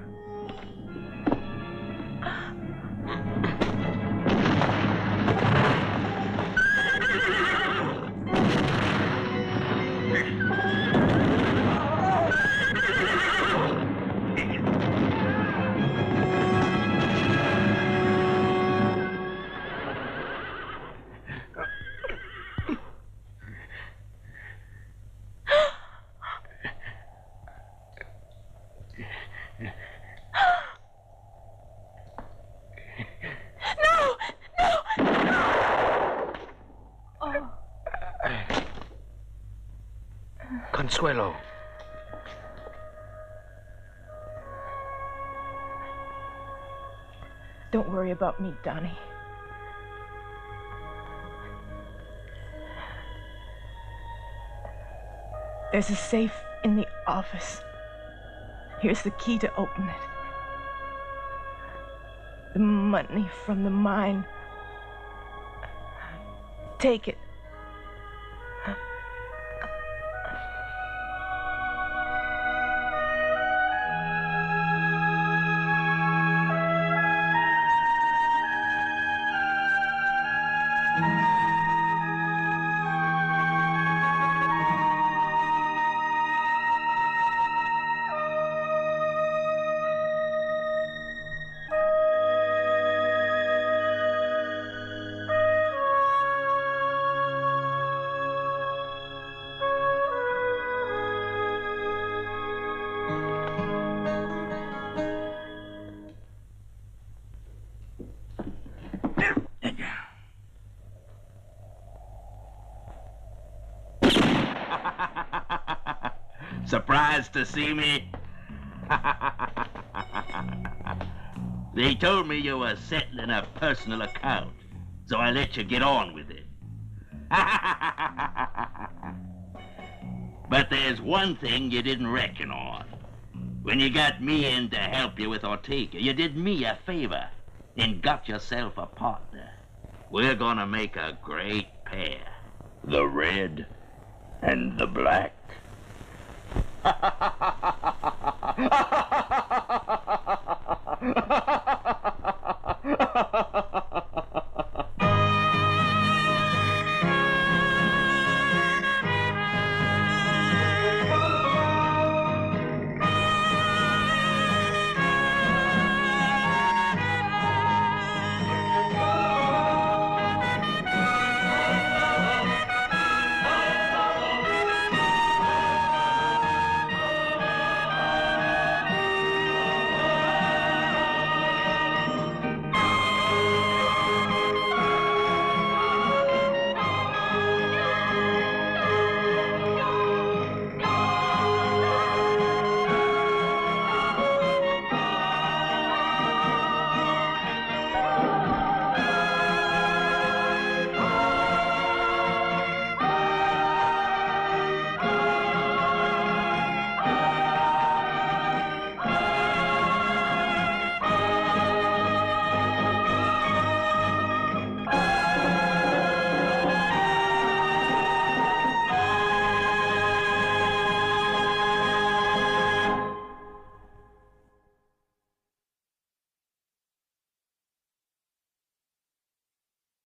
Consuelo. Don't worry about me, Donnie. There's a safe in the office. Here's the key to open it. The money from the mine. Take it. Surprised to see me? They told me you were settling a personal account, so I let you get on with it. But there's one thing you didn't reckon on. When you got me in to help you with Ortega, you did me a favor and got yourself a partner. We're gonna make a great pair. The red and the black.